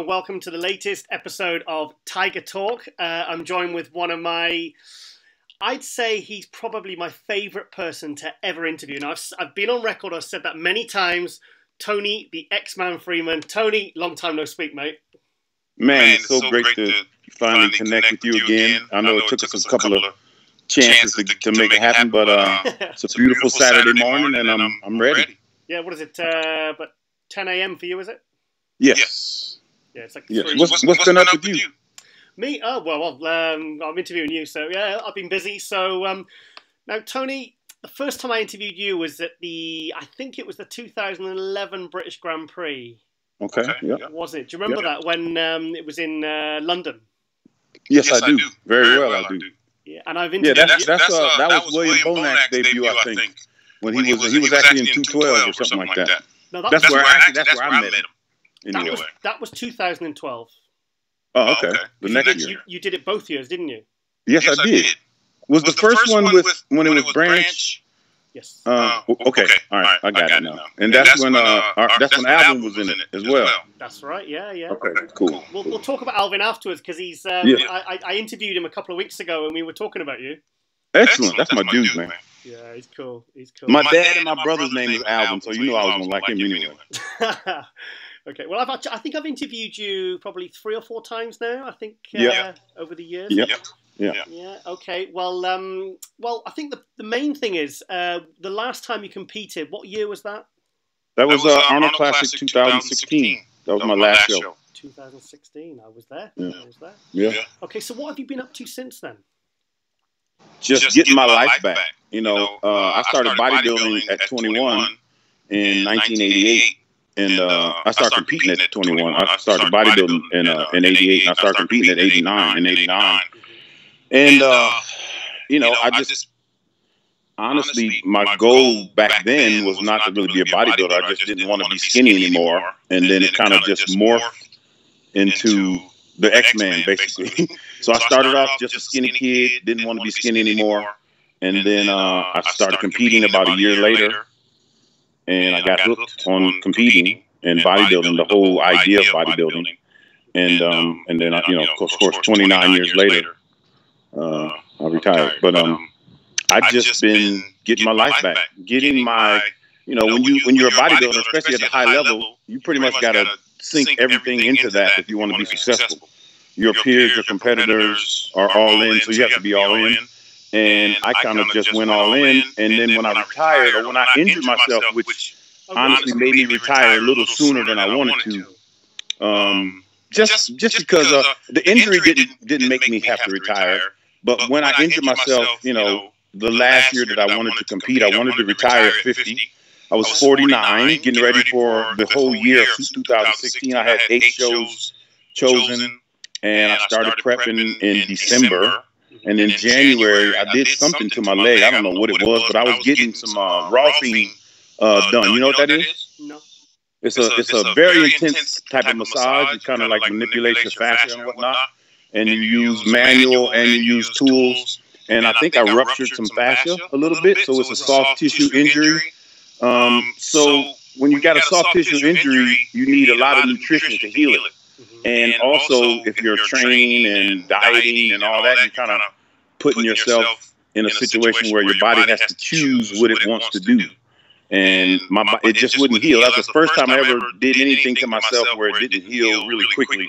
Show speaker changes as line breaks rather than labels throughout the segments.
welcome to the latest episode of Tiger Talk. I'm joined with one of my, I'd say he's probably my favourite person to ever interview. Now, I've been on record, I've said that many times. Toney, the X-Man Freeman. Toney, long time no speak, mate.
Man, it's so great to finally connect with you again. I know it took us a couple of chances to make it happen, but it's a beautiful Saturday morning, and I'm ready.
Yeah, what is it? But 10 a.m. for you, is it?
Yes.
Yeah, it's like
yes. What's been up with you?
Me? Oh, well, I'm interviewing you, so yeah, I've been busy. So now, Toney, the first time I interviewed you was at I think it was the 2011 British Grand Prix.
Okay, yeah.
Was it? Do you remember that when it was in London?
Yes, I do. Very well, I do.
Yeah, and I've interviewed.
Yeah, that was William Bonak's debut, I think, when he was actually in 212 or something like that.
No,
that's where I met him.
That was 2012.
Oh, okay. The next year.
You did it both years, didn't you?
Yes, I did. Was the first one when it was Branch?
Yes.
Okay. All right. I got it now. And that's when Alvin was in it as well.
That's right. Yeah.
Okay. Cool.
We'll talk about Alvin afterwards because he's. I interviewed him a couple of weeks ago and we were talking about you.
Excellent. That's my dude, man.
Yeah, he's cool.
My dad and my brother's name is Alvin, so you know I was gonna like him anyway.
Okay. Well, I think I've interviewed you probably 3 or 4 times now. I think over the years. Yeah. Okay. Well, I think the main thing is the last time you competed. What year was that?
That was Arnold Classic 2016. That was my last show.
2016. I was there.
Yeah.
I was there.
Yeah.
Okay. So what have you been up to since then?
Just getting my life back. You know, I started bodybuilding at 21 in 1988. And I started competing at 21. I started bodybuilding in 88, and I started competing at 89. And, you know, I just, honestly, my goal back then was not to really be a bodybuilder. I just didn't want to be skinny anymore. And then it kind of just morphed into the X-Man, basically. So I started off just a skinny kid, didn't want to be skinny anymore. And then I started competing about a year later. And I got hooked on competing and bodybuilding, the whole idea of bodybuilding. And then, you know, of course, 29 years later, I retired. But I just been getting my life back, getting my, you know, when you're a bodybuilder, especially at the high level, you pretty much got to sink everything into that if you want to be successful. Your peers, your competitors are all in, so you have to be all in. And I kind of just went all in. And then when I retired, or when I injured myself, which honestly made me retire a little sooner than I wanted to, just because the injury didn't make me have to retire. But when I injured myself, you know, the last year that I wanted to compete, I wanted to retire at 50. I was 49, getting ready for the whole year of 2016. I had 8 shows chosen, and I started prepping in December. And in January, I did something to my leg. I don't know what it was, but I was getting some Rolfing done. You know what that is?
No.
It's a very intense type of massage. It kind of like manipulates your fascia and whatnot. And you use manual and you use tools. And I think I ruptured some fascia a little bit, so it's a soft tissue injury. So when you got a soft tissue injury, you need a lot of nutrition to heal it. And also, if you're training and dieting and all that, you're kind of putting yourself in a situation where your body has to choose what it wants to do. And it just wouldn't heal. That's the first time I ever did anything to myself where it didn't heal really quickly.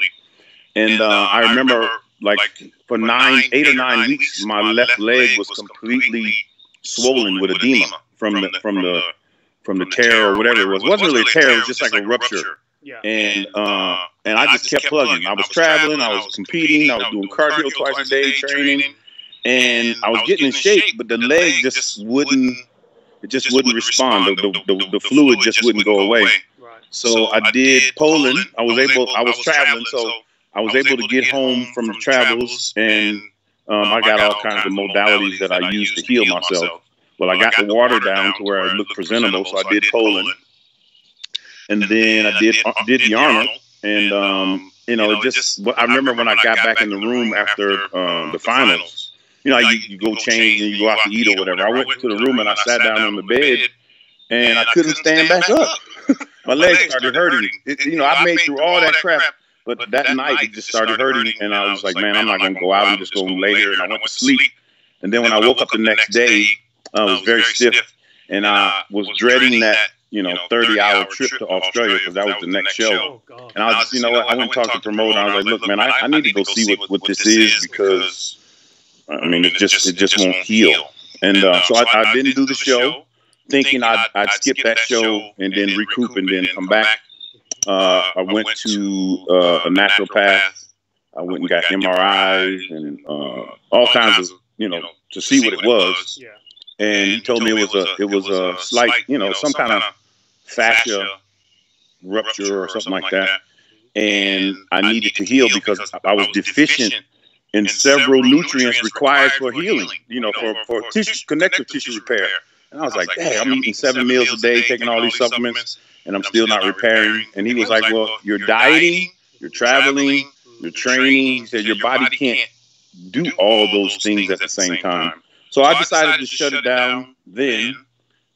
And I remember, like, for 8 or 9 weeks, my left leg was completely swollen with edema from the tear or whatever it was. It wasn't really a tear, it was just like a rupture.
Yeah.
And I just kept plugging. I was traveling, I was competing, I was doing cardio twice a day, training, and I was getting in shape, but the leg just wouldn't respond. The fluid just wouldn't go away.
Right.
So I did Poland. I was traveling, so I was able to get home from the travels, and I got all kinds of modalities that I used to heal myself. Well, I got the water down to where I looked presentable, so I did Poland. And then I did the Arnold, and you know, I remember when I got back in the room after the finals. You know, you go change and you go out to eat or whatever. I went to the room and I sat down on the bed, and I couldn't stand back up. My legs started hurting. You know, I made through all that crap But that night it just started hurting, and I was like, man, I'm not gonna go out. I'm just gonna lay here. And I went to sleep. And then when I woke up the next day, I was very stiff, and I was dreading that 30-hour trip to Australia because that was the next show.
Oh,
and I was just, I went and talked to the promoter. And I was like, look, man, I need to go see what this is because I mean it just won't heal. And so I didn't do the show, thinking I'd skip that show and then recoup and then come back. I went to a naturopath. I went and got MRIs and all kinds of, to see what it was.
Yeah.
And he told me it was a slight, some kind of fascia rupture or something like that. And I needed to heal because I was deficient in several nutrients required for healing, for tissue, connective tissue repair. And I was like, hey, I'm eating 7 meals a day, taking all these supplements, and I'm still not repairing. And he was like, well, you're dieting, you're traveling, you're training. He said, your body can't do all those things at the same time. So I decided to shut it down then,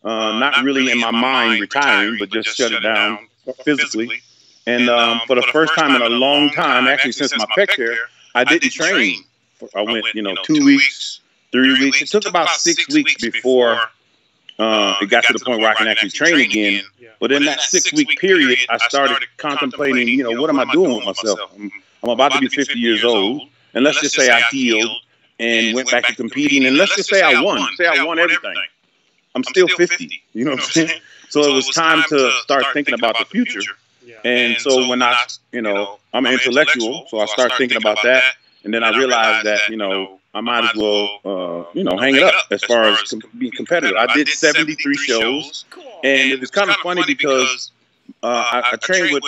not really in my mind retiring, but just shut it down physically. And for the first time in a long time, actually since my pec tear, I didn't train. I went, 2 weeks, 3 weeks. It took about 6 weeks before it got to the point where I can actually train again. But in that 6-week period, I started contemplating, what am I doing with myself? I'm about to be 50 years old. And let's just say I healed and went back to competing. And let's just say I won. Say I won everything. I'm still 50. You know what I'm saying? So it was time to start thinking about the future. And so when I'm an intellectual, so I start thinking about that. And then I realized that, I might as well, hang it up as far as being competitive. I did 73 shows. And it was kind of funny because I trained with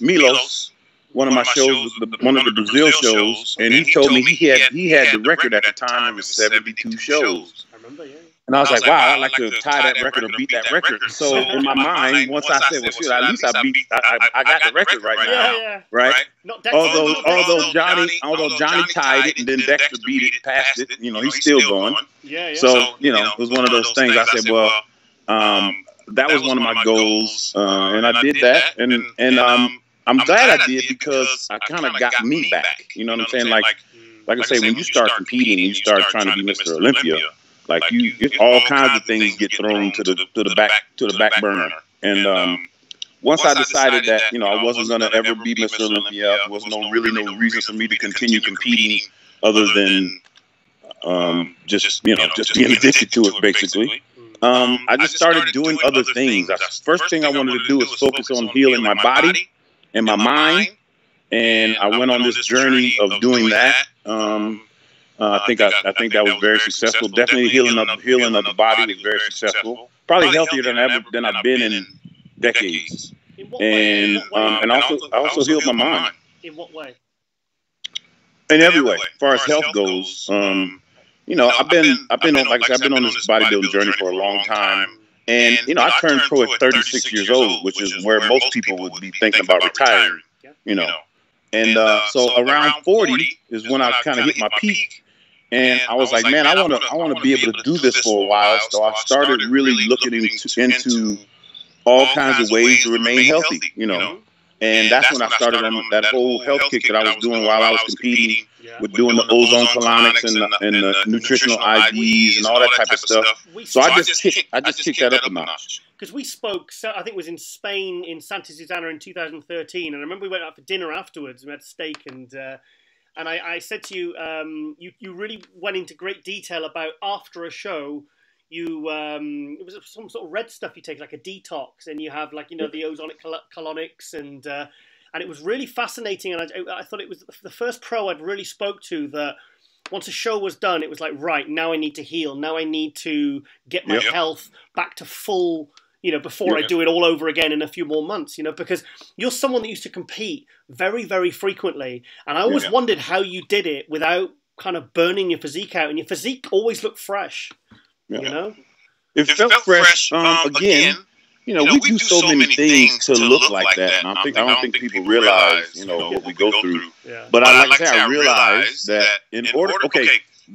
Milos. One of my shows, one of the Brazil shows, and he told me he had the record at the time. It was 72 shows.
I remember, yeah.
And I was like, wow, I'd like to tie that record or beat that record. So in my mind, once I said, well, shit, at least I got the record right now, right? Although Johnny tied it and then Dexter beat it, passed it, he's still going.
Yeah.
So it was one of those things. I said, well, that was one of my goals, and I did that, and I'm glad I did because I kind of got me back. You know what I'm saying? Like I say, when you start competing and you start trying to be Mr. Olympia, like all kinds of things get thrown to the back burner. And once I decided that I wasn't going to ever be Mr. Olympia, there was no reason for me to continue competing other than just being addicted to it, basically. I just started doing other things. First thing I wanted to do was focus on healing my body and my mind, and I went on this journey of doing that. I think that was very successful. Definitely healing of the body was very successful. Probably healthier than I've been in decades. And I also healed my mind.
In what way?
In every way, as far as health goes. I've been on, like I said, I've been on this bodybuilding journey for a long time. And, I turned pro at 36 years old, which is where most people would be thinking about retiring, And so around 40 is when I kind of hit my peak. And I was like, man, I want to be able to do this for a while. So I started really looking into all kinds of ways to remain healthy, And that's when I started on that whole health kick that I was doing while I was competing, with doing the ozone colonics and the nutritional IVs and all that type of stuff. So I just kicked that up a notch.
Because we spoke, I think it was in Spain, in Santa Susana in 2013, and I remember we went out for dinner afterwards. We had steak, and I said to you, you really went into great detail about after a show. It was some sort of red stuff you take, like a detox, and you have the ozonic colonics, and it was really fascinating. And I thought it was the first pro I'd really spoke to that once a show was done, it was like, right, now I need to heal. Now I need to get my health back to full, before I do it all over again in a few more months, because you're someone that used to compete very, very frequently. And I always wondered how you did it without kind of burning your physique out. And your physique always looked fresh.
It felt fresh. Again, we do so many things to look like that. And I don't think people realize, what we go through.
Yeah.
But I realized that in order,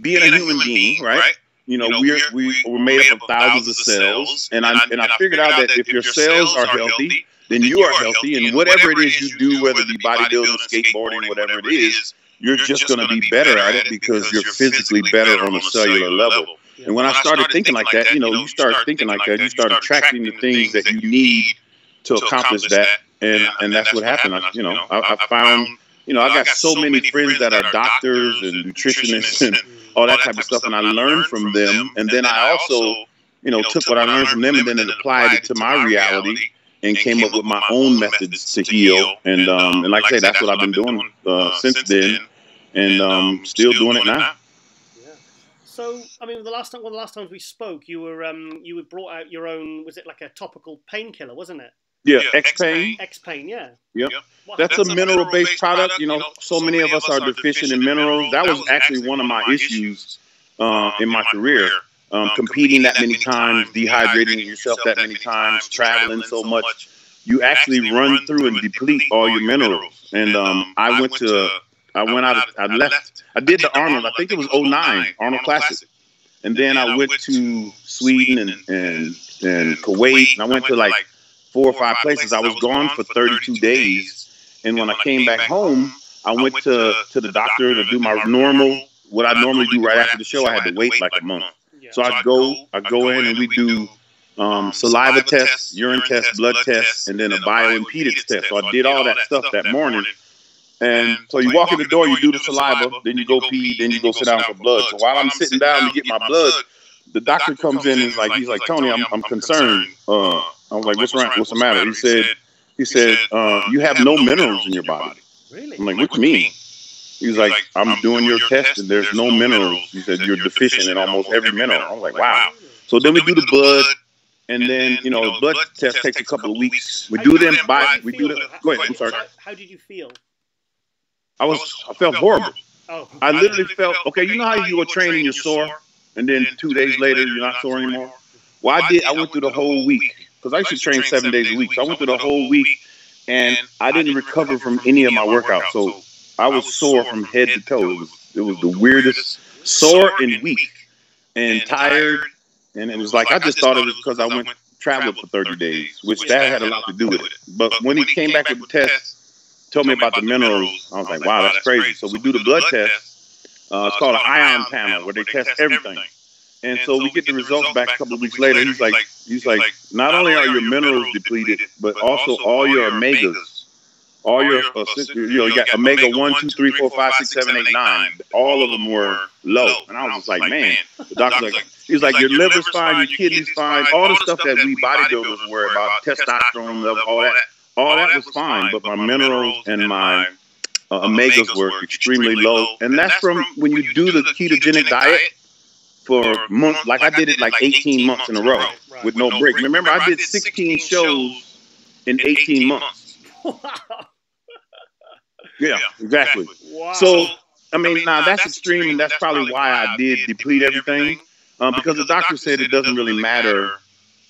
being a human being, right? We're made up of thousands of cells, and I figured out that if your cells are healthy, then you are healthy. And whatever it is you do, whether it be bodybuilding, skateboarding, whatever it is, you're just going to be better at it because you're physically better on a cellular level. And when I started thinking like that, you start thinking like that, you start attracting the things that you need to accomplish that. And that's what happened. I found, I got so many friends that are doctors and nutritionists and all that type of stuff. And I learned from them. And then I also, took what I learned from them and then applied it to my reality and came up with my own methods to heal. And like I say, that's what I've been doing since then, and still doing it now.
Yeah. So, I mean, one of the last times we spoke, you brought out your own. Was it like a topical painkiller, wasn't it?
Yeah, X-Pain.
X-Pain, yeah.
Yep. That's a mineral-based product. So many of us are deficient in minerals. That was actually one of my issues in my career. Competing that many times, dehydrating yourself that many times, traveling so much, you actually run through and deplete all your minerals. And I did the Arnold, I think it was 09, Arnold Classic. And then I went to Sweden and Kuwait, and I went to like 4 or 5 places. I was gone for 32 days. And when I came back home, I went to the doctor to do my what I normally do right after the show. I had to wait like a month. So I go in and we do saliva tests, urine tests, blood tests, and then a bioimpedance test. So I did all that stuff that morning. And so you walk in the door, you do the saliva, then you go pee, then you go sit down for blood. So while I'm sitting down to get my blood, the doctor comes in and he's like, Tony, I'm concerned. I was like, what's wrong? What's the matter? He said, you have no minerals in your body.
Really?
I'm like, what do you mean? He was like, I'm doing your test and there's no minerals. He said, you're deficient in almost every mineral. I was like, wow. So then we do the blood, and then, the blood test takes a couple of weeks. We do them go ahead, I'm sorry.
How did you feel?
I felt horrible.
Oh.
I literally felt, okay, you know how you go training, you're sore, and then 2 days later, you're not sore anymore? Well, I went through the whole week, because I used to train 7 days a week. So I went through the whole week, and I didn't recover from any of my workouts. So I was sore from head to toe. It was the weirdest, sore and weak and tired. And it was like, I just thought it was because I traveled for 30 days, which that had a lot to do with it. But when he came back with the test, told me about the minerals, I was like, wow, that's crazy. So we do the blood test. It's called an ion panel where they test everything. And so we get the results back a couple of weeks later. He's like, not only are your minerals depleted, but also all your omegas. All your, you got omega 1, 2, 3, 4, 5, 6, 7, 8, 9. All of them were low. And I was just like, man. The doctor's like, he's like, your liver's fine, your kidney's fine. All the stuff that we bodybuilders worry about, testosterone level, all that was fine. But my minerals and my omegas were extremely low. And that's from when you do the ketogenic diet for months. Like I did it like 18 months in a row with no break. Remember, I did 16 shows in 18 months. Yeah, exactly.
Wow.
So, I mean, now that's extreme, and that's probably why I did deplete everything, because the doctor said it doesn't really matter,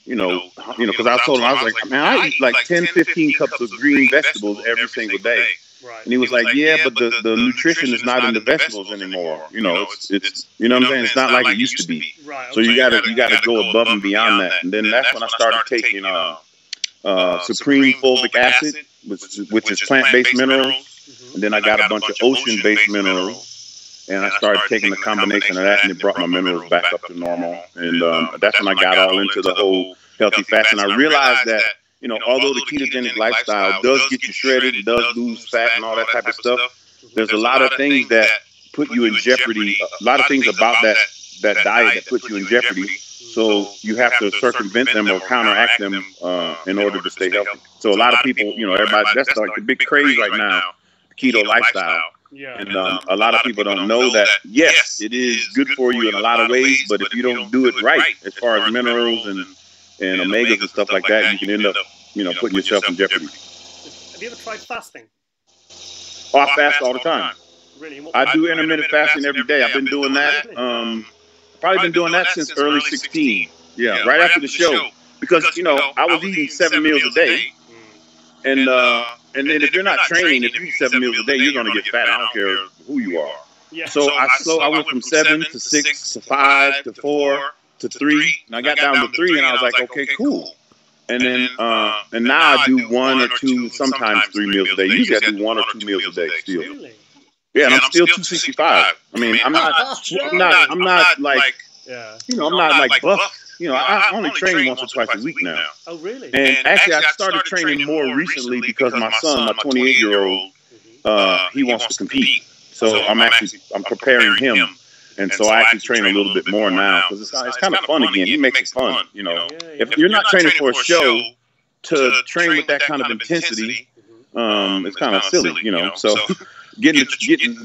because I told him, I was like, man, I eat like 10, 15 cups of green vegetables every single day.
Right.
And he was like, yeah, but the nutrition is not in the vegetables anymore. It's you know what I'm saying? It's not like it used to be.
Right.
So you gotta go above and beyond that. And then that's when I started taking supreme fulvic acid, which is plant-based minerals. And then I got a bunch of ocean-based minerals, and I started taking a combination of that, and it brought my minerals back up to normal. And that's when I got all into the whole healthy fats. And I realized that, although the ketogenic lifestyle does get you shredded, it does lose fat and all that type of stuff, there's a lot of things that put you in jeopardy, a lot of things about that diet that put you in jeopardy. So you have to circumvent them or counteract them in order to stay healthy. So a lot of people, everybody, that's like the big craze right now, keto lifestyle.
Yeah.
And a lot of people don't know that, yes, it is good for you in a lot of ways, but if you don't do it right, as far as minerals and omegas and stuff like that, you can end up, putting yourself in jeopardy.
Have you ever tried fasting?
Oh, I fast all the time.
Really?
I do intermittent fasting every day. I've been doing that. Probably been doing that since early 16. Yeah, right after the show. Because, I was eating 7 meals a day. And then if you're not training, if you eat 7 meals a day, you're going to get fat. I don't care who you are.
Yeah.
So I went from 7 to 6 to 5 to 4 to 3. And I got down to 3, and I was like, okay, cool. And then and now I do 1 or 2, sometimes 3 meals a day. Usually I do 1 or 2 meals a day still.
Really?
Yeah, and I'm still 265. I mean, I'm not like, you know, I'm not like buff. You know, I only train once or twice a week now.
Oh, really?
And actually, I started training more recently because my son, my 28-year-old, he wants to compete. So I'm preparing him. And so I actually train a little bit more now because it's kind of fun again. He makes it fun, you know. If you're not training for a show, to train with that kind of intensity, it's kind of silly, you know. So getting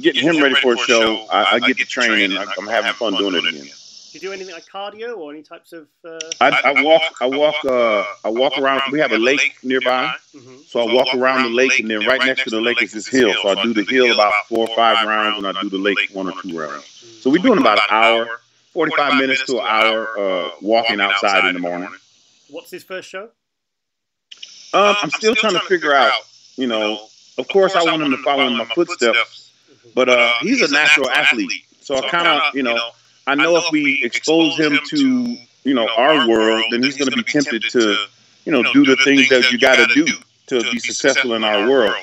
him ready for a show, I get to train and I'm having fun doing it again.
Do you do anything like cardio or any types of?
I walk around. We have a lake nearby, so I walk around the lake, and then right next to the lake is this hill. So I do the hill about 4 or 5 rounds, and I do the lake 1 or 2 rounds. So we're doing about an hour, 45 minutes to an hour walking outside in the morning.
What's his first show?
I'm still trying to figure out. You know, of course, I want him to follow in my footsteps, but he's a natural athlete, so I kind of, you know. I know if we expose him to, you know, our world, then he's going to be tempted to, you know, do the things that you got to do to be successful in our world.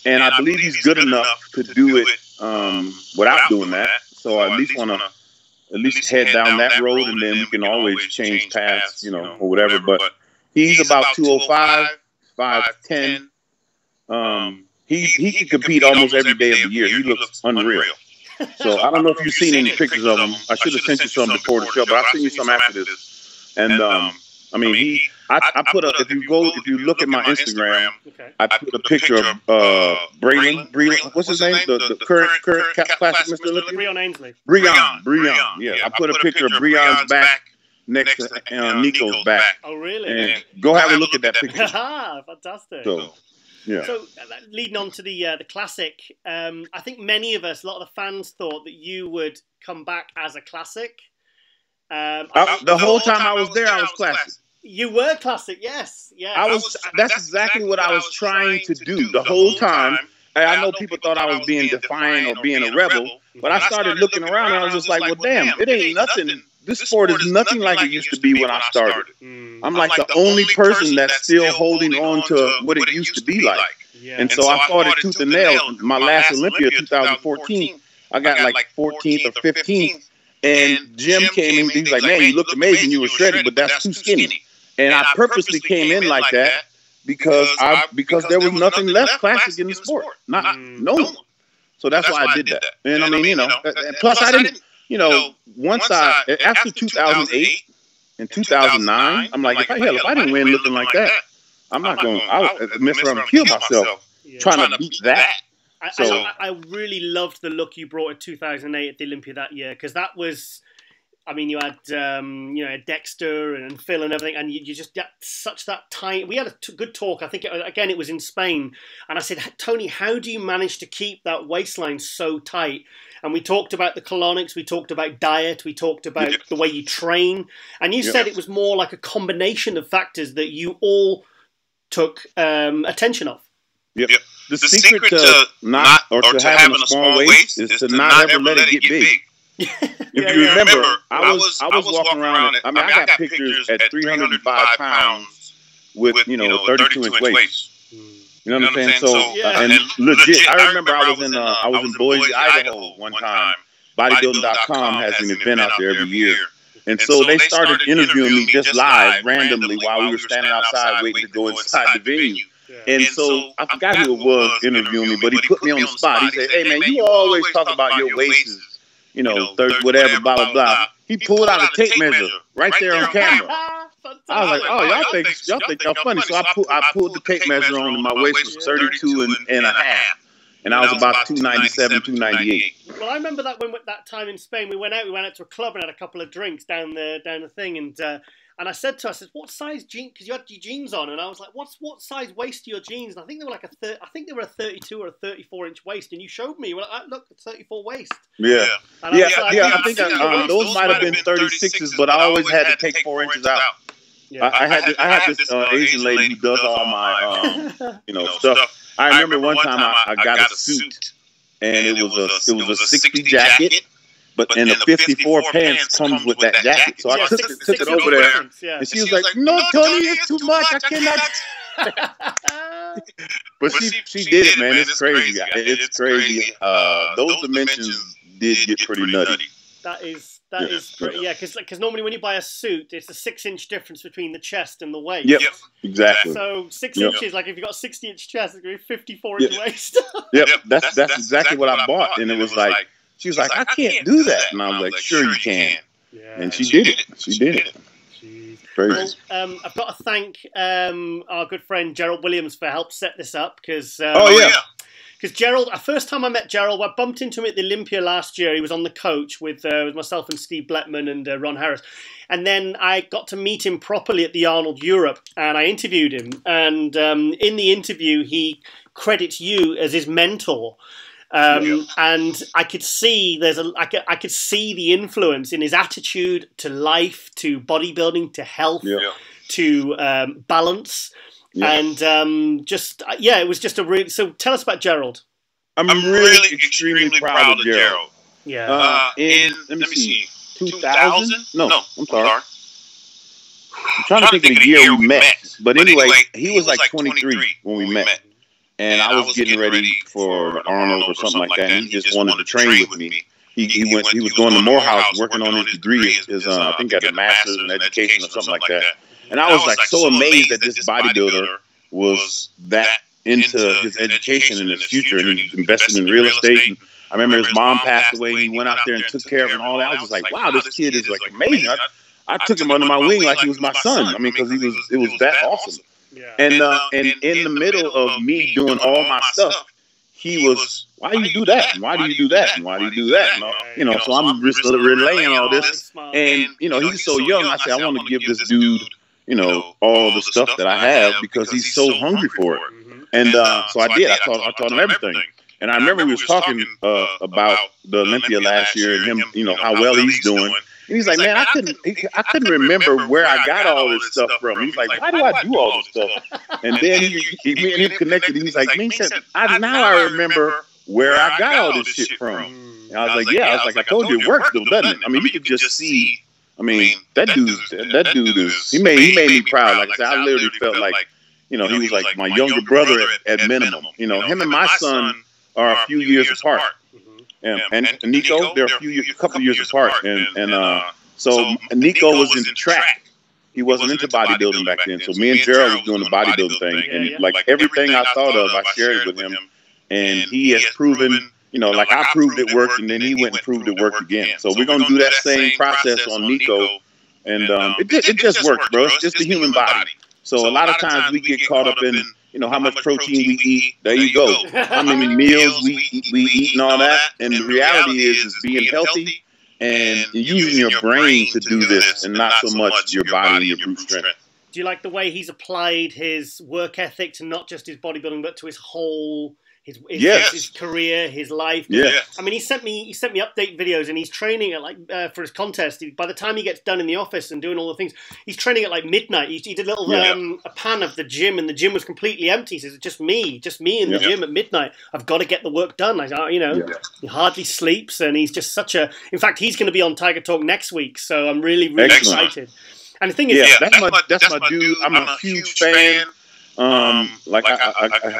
And I believe he's good enough to do it without doing that. So I at least want to head down that road, and then we can always change paths, you know, or whatever. But he's about 205, 5'10". He can compete almost every day of the year. He looks unreal. So I don't know if you've seen any pictures of him. I should have sent you some before the show, but I'll send you some after this. And I mean, I put a, if you look at my Instagram, I put a picture of Breon, what's his name? The current classic Mr. Olympia?
Breon Ainsley.
Breon. Yeah, I put a picture of Breon's back next to Nico's back.
Oh, really?
And go have a look at that picture.
Fantastic.
So, yeah.
So leading on to the classic, I think many of us, a lot of the fans, thought that you would come back as a classic.
The whole time I was there, I was classic.
You were classic, yes.
That's exactly what I was trying to do the whole time. I know people thought I was being defiant or being a rebel, but I started looking around and I was just like, well, damn, it ain't nothing. This sport is nothing like it used to be when I started. I'm like the only person that's still holding on to what it used to be like. And so I fought it tooth and nail. My last Olympia, 2014, I got like 14th or 15th. And Jim came in, he was like, man, you looked amazing, you were shredded, but that's too skinny. And I purposely came in like that because there was nothing left classic in the sport. No one. So that's why I did that. And I mean, you know, plus I didn't, you know, once after 2008 and 2009, I'm like, if I didn't win looking like that, I'm not going, I'll mess around and kill myself trying to beat that.
I really loved the look you brought at 2008 at the Olympia that year, because that was, I mean, you had you know, Dexter and Phil and everything, and you just got such that tight. We had a good talk. I think again it was in Spain, and I said, Tony, how do you manage to keep that waistline so tight? And we talked about the colonics, we talked about diet, we talked about the way you train, and you said it was more like a combination of factors that you all took attention of.
Yep. The secret to not or to having a small waist is to not ever let it get big. If you remember, I was walking around. I mean, I got pictures at 305 pounds with, you know, 32-inch waist. You know what I'm saying? So and legit, I remember I was in Boise, Idaho one time. Bodybuilding.com has an event out there every year. And so they started interviewing me just live, randomly, while we were standing outside waiting to go inside the venue. And so I forgot who it was interviewing me, but he put me on the spot. He said, hey, man, you always talk about your waist is, you know, whatever, blah, blah, blah. He pulled out a tape measure right there on camera. I was like, oh, y'all think y'all funny. So I pulled the tape measure on, and my waist was 32 and a half. And I was about 297, 298.
Well, I remember that when that time in Spain, we went out to a club and had a couple of drinks down the thing, and I said to her, I said, what size jeans? Because you had your jeans on, and I was like, what size waist are your jeans? And I think they were like a 32 or a 34-inch waist, and you showed me. You were like, look, it's 34 waist.
Yeah, I think those might have been 36s, but I always had to take 4 inches out. Yeah. I had this Asian lady who does all my you know, stuff. I remember one time I got a suit, and it was a 60 jacket, but and the 54 pants comes with that jacket. So I took it over there, and she was like, "No, Tony, it's too much. I cannot." But she did it, man. It's crazy. It's crazy. Those dimensions did get pretty nutty.
That is pretty, yeah, because normally when you buy a suit, it's a 6-inch difference between the chest and the waist.
Yep, exactly.
So 6 inches, like if you got a 60-inch chest, it's going to be 54-inch waist.
Yep, that's exactly what I bought, and it was like, she was like, "I can't do that," and I was like, "Sure you can," and she did it. She did it.
Well, I've got to thank our good friend Gerald Williams for help set this up because because Gerald, first time I met Gerald, I bumped into him at the Olympia last year. He was on the coach with myself and Steve Blettman and Ron Harris. And then I got to meet him properly at the Arnold Europe, and I interviewed him. And in the interview, he credits you as his mentor. And I could see I could see the influence in his attitude to life, to bodybuilding, to health, to balance. And it was just a really. So tell us about Gerald.
I'm really extremely proud of Gerald.
Yeah.
Let me see. 2000? No, I'm sorry. I'm trying to think of the year we met. But anyway, he was like 23 when we met. And I was getting ready for Arnold or something like that. And he just wanted to train with me. He was going to Morehouse working on his degree. I think got a master's in education or something like that. And I was like so amazed that this bodybuilder was that into his education and his future, and he invested in real estate. And I remember his mom passed away, and he went out there and took care of her and all that. I was just like, wow, this kid is like amazing. I took him under my wing like he was my son. I mean, because it was that awesome. And in the middle of me doing all my stuff, he was, why do you do that? And why do you do that? And why do you do that? And, so I'm just relaying all this. And, he's so young. I said, I want to give this dude, all the stuff that I have because he's so hungry for it. And so I did. I taught him everything. And I remember he was talking about the Olympia last year and him, how well he's doing. And he's like, man, I couldn't remember where I got all this stuff from. He's like, why do I do all this stuff? And then me and him connected. He's like, man, now I remember where I got all this shit from. And I was like, yeah. I was like, I told you it works though, doesn't it? I mean, you could just see. I mean, that dude is. He made me proud. Like I said, I literally felt like, he was like my younger brother at minimum. Him and my son are a few years apart. And Nico, they're a couple years apart. So Nico was into track. He wasn't into bodybuilding back then. So me and Gerald was doing the bodybuilding thing. And like everything I thought of, I shared it with him. And he has proven, like I proved it worked, and then he went and proved it worked again. So we're going to do that same process on Nico. And it just works, bro. It's just the human body. So a lot of times we get caught up in, how much protein we eat. There you go. How many meals we eat and all that. And the reality is being healthy and using your brain to do this and not so much your body and your brute strength.
Do you like the way he's applied his work ethic to not just his bodybuilding, but to his whole... His career, his life.
Yeah.
I mean, he sent me update videos, and he's training at for his contest. By the time he gets done in the office and doing all the things, he's training at like midnight. He did a little a pan of the gym, and the gym was completely empty. He says, "It's just me in the gym at midnight. I've got to get the work done." He hardly sleeps, and he's just such a. In fact, he's going to be on Tiger Talk next week, so I'm really excited. And the thing is,
that's my dude. I'm a huge fan.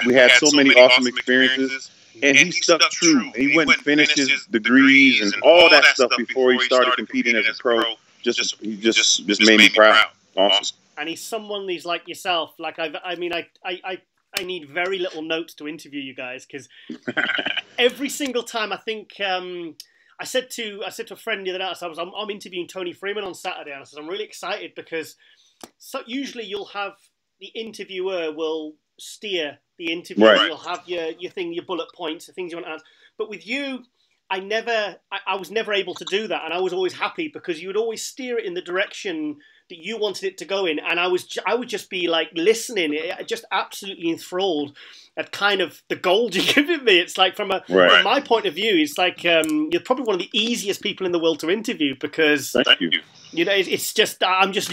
We had so many awesome experiences, and he stuck true. He went and finished his degrees and all that stuff before he started competing as a pro. He just made me proud. Awesome.
And he's someone who's like yourself. Like I need very little notes to interview you guys because every single time I think. I said to a friend the other night, I'm interviewing Toney Freeman on Saturday, and I said I'm really excited because usually you'll have. The interviewer will steer the interview. Right. You'll have your bullet points, the things you want to answer. But with you, I was never able to do that, and I was always happy because you would always steer it in the direction that you wanted it to go in, and I would just be like listening, just absolutely enthralled at kind of the gold you're giving me. It's like from my point of view, it's like you're probably one of the easiest people in the world to interview because.
Thank you.
It's just I'm just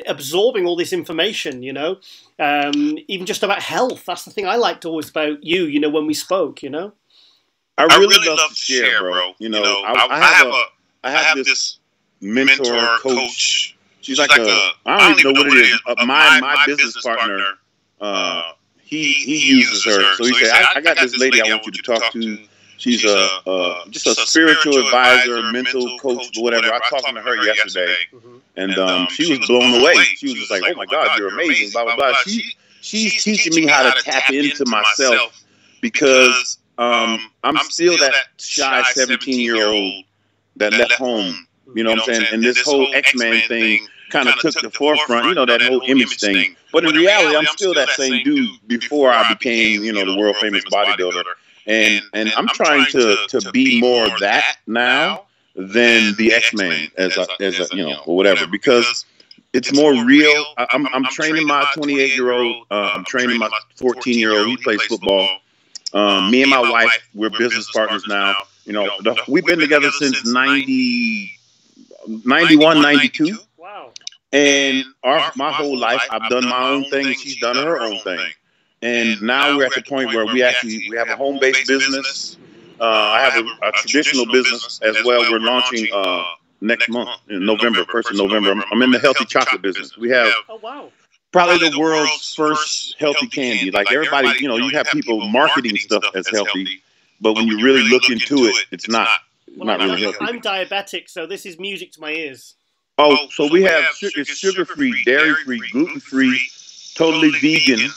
absorbing all this information. Even just about health. That's the thing I liked always about you. When we spoke.
I really love to share, bro. I have this mentor, coach. She's like a, I don't even know what it is. My business partner, he uses her. So he said, I got this lady I want you to talk to. She's just a spiritual advisor, mental coach, whatever. I was talking to her yesterday, and she was blown away. She was just like, "Oh my God, you're amazing!" Blah blah blah. She's teaching me how to tap into myself because I'm still that shy 17-year-old that left home. You know what I'm saying? And this whole X-Man thing kind of took the forefront. You know, that whole image thing. But in reality, I'm still that same dude before I became, you know, the world famous bodybuilder. And I'm trying to be more of that now than the X-Man as a, you know, or whatever, because it's more real. I'm training my 28-year-old. I'm training my 14-year-old. He plays football. Me and my wife, we're business partners now. You know, we've been together since 91, 92.
Wow.
And my whole life, I've done my own thing, and she's done her own thing. And now we're at the point where we have a home-based business. I have a traditional business as well. We're launching next month, in November, 1st of November. I'm in the healthy chocolate business. We have probably the world's first healthy candy. Like everybody, you know, you have people marketing stuff as healthy, but when you really look into it, it's not really healthy.
I'm diabetic, so this is music to my ears.
Oh, so we have it's sugar-free, dairy-free, gluten-free, totally vegan.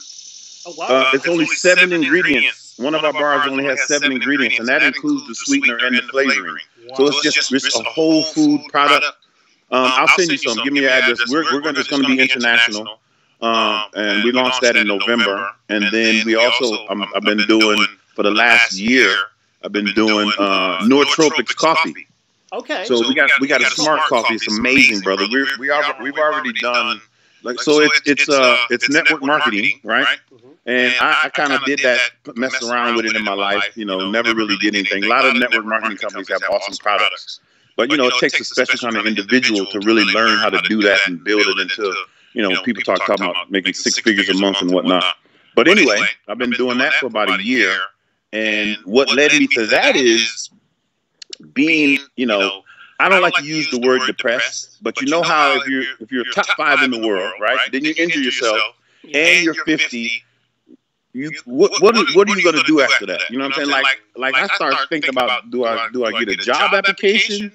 Oh, wow.
It's only 7 ingredients. One of our bars only has 7 ingredients, and that includes the sweetener and the flavoring. Wow. So it's just a whole food product. I'll send you some. Give me your address. We're just going to be international, and we launched that in November. And then we also, I've been doing for the last year. I've been doing nootropics coffee.
Okay.
So we got a smart coffee. It's amazing, brother. We've already done. Like, so it's network marketing, right? And I kind of did that, messed around with it in my life, you know, never really did anything. A lot of network marketing companies have awesome products, but, you know, it takes a special kind of individual to really learn how to do that and build it into, you know, people talking about making 6 figures a month and whatnot. But anyway, I've been doing that for about a year. And what led me to that is being, you know, I don't like to use the word depressed, but you know how if you're top 5 in the world, right? Then you injure yourself and you're 50. What are you going to do after that? You know what I'm saying? Like I start thinking about, do I get a job application?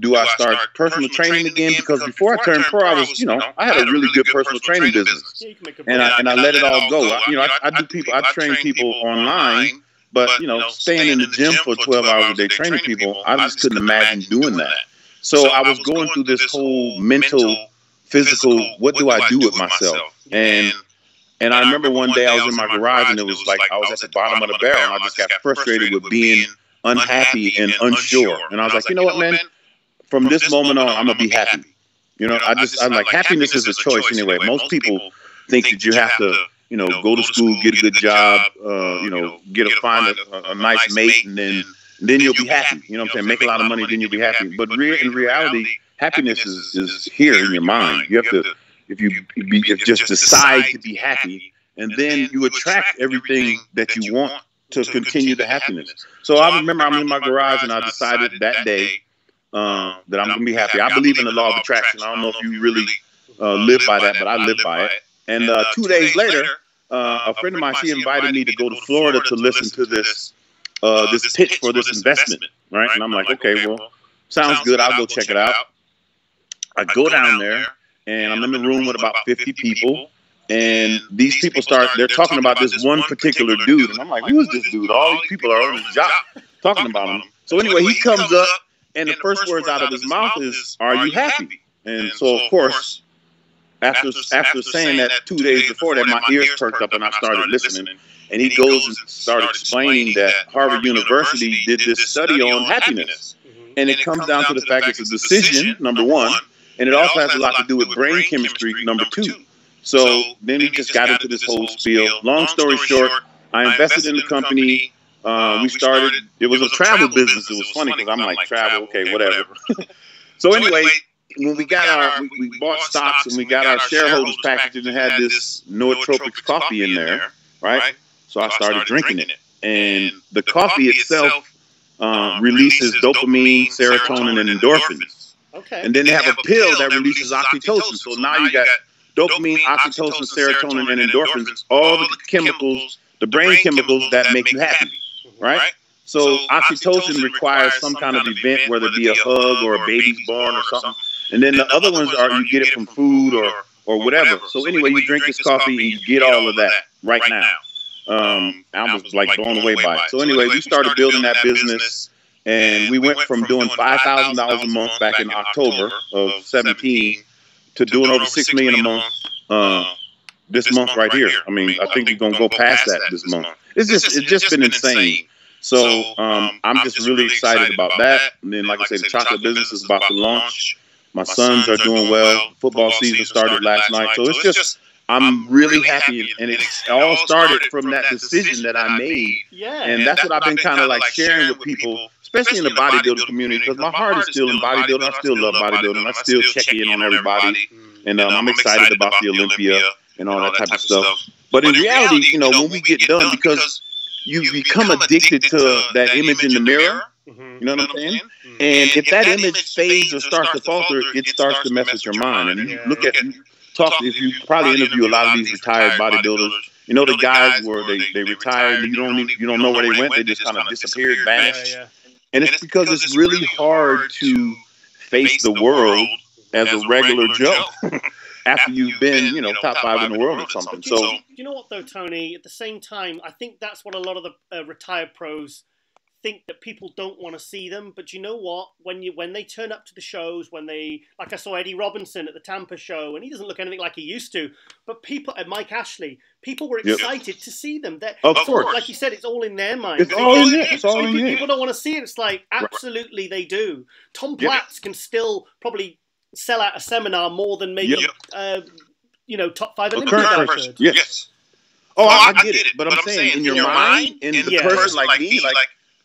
Do I start personal training again? Because before I turned pro, I was, you know, I had a really good personal training business, and I let it all go. I train people online. But, you know, staying in the gym for 12 hours a day training people, I just couldn't imagine doing that. So I was going through this whole mental, physical, what do I do with myself? And I remember one day I was in my garage and it was like I was at the bottom of the barrel and I just got frustrated with being unhappy and unsure. And I was like, you know what, man? From this moment on, I'm going to be happy. You know, I'm like, happiness is a choice anyway. Most people think that you have to, you know, go to school, get a good job, you know, find a nice mate, and then you'll be happy. You know what I'm saying? Make a lot of money, then you'll be happy. But in reality, happiness is here in your mind. You have to, if you just decide to be happy, and then you attract everything that you want to continue the happiness. So I remember I'm in my garage, and I decided that day that I'm going to be happy. I believe in the law of attraction. I don't know if you really live by that, but I live by it. And 2 days later, a friend of mine, she invited me to go to Florida to listen to this pitch for this investment, right? And I'm like, okay, well, sounds good. I'll go check it out. I go down there, and I'm in the room with about 50 people, and these people they're talking about this one particular dude, and I'm like, who is this dude? All these people are on his job talking about him. So anyway, he comes up, and the first words out of his mouth is, "Are you happy?" And so, of course, after saying that 2 days before that, my ears perked up and I started listening. And he goes and started explaining that Harvard University did this study on happiness. And it comes down to the fact it's a decision, number one, and it also has a lot to do with brain chemistry, number 2. So then he just got into this whole spiel. Long story short, I invested in the company. We started, it was a travel business. It was funny because I'm like, travel, okay, whatever. So anyway, when we bought stocks and we got our shareholders package and had this nootropics coffee in there, right? So I started drinking it. And the coffee itself releases dopamine, serotonin, and endorphins.
Okay.
And then they have a pill that releases oxytocin. So now you got dopamine, oxytocin, serotonin, and endorphins, all the chemicals, the brain chemicals that make you happy, right? So oxytocin requires some kind of event, whether it be a hug or a baby's born or something. And then the other ones are you get it from food or whatever. So anyway, you drink this coffee and you get all of that right now. I was like blown away by it. So anyway, we started building that business, and we went from doing $5,000 a month back in October of 17 to doing over $6 million a month this month right here. I mean, I think we're gonna go past that this month. It's just been insane. So I'm just really excited about that. And then, like I said, the chocolate business is about to launch. My sons are doing well. Football season started last night, so it's just I'm really happy, and it all started from that decision that I made.
Yeah.
And that's what I've been kind of like sharing with people, especially in the bodybuilding community, because my heart is still in bodybuilding. I still love bodybuilding. I still check in on everybody, and I'm excited about the Olympia and all that type of stuff. But in reality, you know, when we get done, because you become addicted to that image in the mirror. You know what I'm saying? And if that image fades or starts to falter, it starts to mess with your mind. And you look at, if you probably interview a lot of these retired bodybuilders, you know, the guys where they retired, and you don't know where they went, they just kind of disappeared, vanished. And it's because it's really hard to face the world as a regular Joe after you've been, you know, top 5 in the world or something. So
you know what though, Tony? At the same time, I think that's what a lot of the retired pros think, that people don't want to see them. But you know what? When they turn up to the shows, like I saw Eddie Robinson at the Tampa show, and he doesn't look anything like he used to. But people, and Mike Ashley, people were excited to see them.
Of course,
like you said, it's all in their mind.
It's all in there. It's all in there.
People don't want to see it. It's like absolutely they do. Tom Platz can still probably sell out a seminar more than maybe you know, top 5 Olympians.
Yes. Oh, I get it. But I'm saying in your mind, in the person like me, like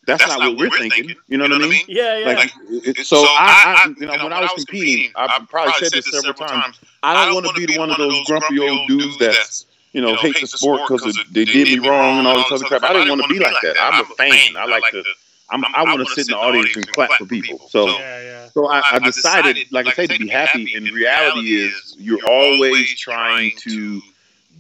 that's not what we're thinking. You know what I mean?
Yeah.
So I you know, when I was competing, I probably said this several times. I don't want to be one of those grumpy old dudes that's, you know, hate the sport because they did me wrong and all this other crap. I didn't want to be like that. I'm a fan. I like to. I want to sit in the audience and clap for people. So I decided, like I say, to be happy. And reality is, you're always trying to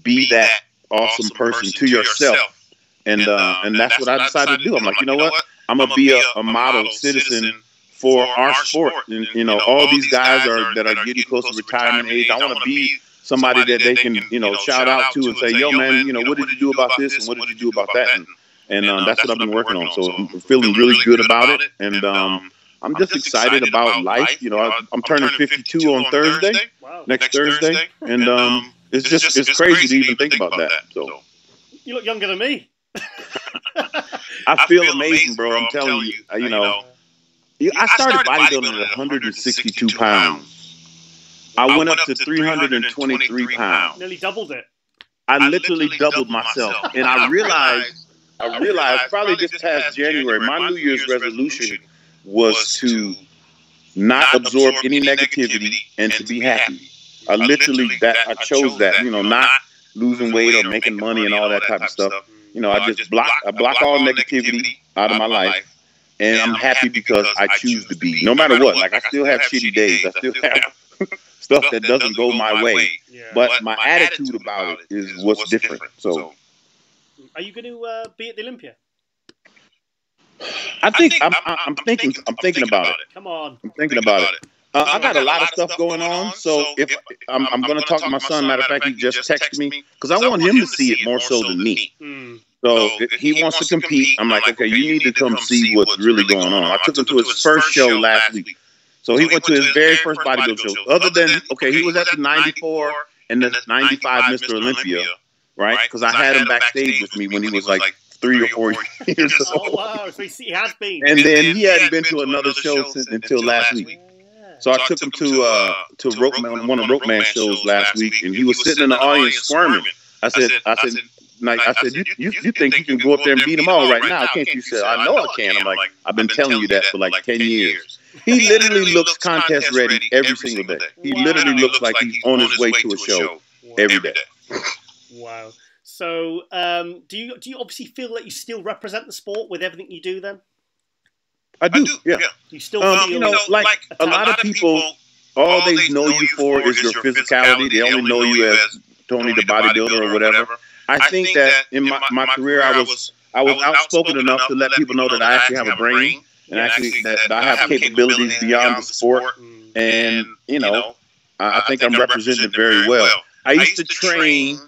be that awesome person to yourself. And that's what I decided to do. I'm like, you know what? I'm gonna be a model citizen for our sport. And you know, all these guys that are getting close to retirement age. I want to be somebody that they can, you know, shout out to and say, yo, man, you know, what did you do about this and what did you do about that? And that's what I've been working on. So I'm feeling really good about it. And I'm just excited about life. You know, I'm turning 52 on Thursday, next Thursday, and it's crazy to even think about that. So
you look younger than me.
I feel amazing, bro. I'm telling you. You know, I started bodybuilding at 162 pounds. I went up to 323 pounds.
Nearly doubled it.
I literally doubled myself, and I realized probably this past January, my New Year's resolution was to not absorb any negativity and to be happy. I chose that, you know, not losing weight or making money and all that type of stuff. You know, I block all negativity out of my life, and I'm happy because I choose to be, no matter what. Like, I still have shitty days. I still have stuff that doesn't go my way, but my attitude about it is what's different. So,
are you going to be at the Olympia?
I'm thinking about it.
Come on.
I'm thinking about it. I got a lot of stuff going on, so if I'm going to talk to my son. Matter of fact, he just texted me because I want him to see it more so than me. So if he wants to compete, I'm like, okay, you need to come see what's really going on. I took him to his first show last week. So he went to his very first bodybuilding show. Other than, okay, he was at the 94 and the 95 Mr. Olympia, right? Because I had him backstage with me when he was like 3 or 4 years old.
Oh, wow. So he has been.
And then he hadn't been to another show until last week. So I took him to one of Ropeman shows last week, and he was sitting in the audience squirming. I said, you think you can go up there and beat them all right now, can't you? He said, I know I can. I'm like, I've been telling you that for like 10 years. He literally looks contest ready every single day. He literally looks like he's on his way to a show every day.
Wow. So do you obviously feel that you still represent the sport with everything you do then?
I do. Yeah.
You still feel
you know, like a lot of people, all they know you for is your physicality. They only know you as Toney the bodybuilder or whatever. I think that in my career, I was outspoken enough to let people know that I actually have a brain and actually that I have capabilities beyond the sport. And you know, I think I'm represented very well. I used to train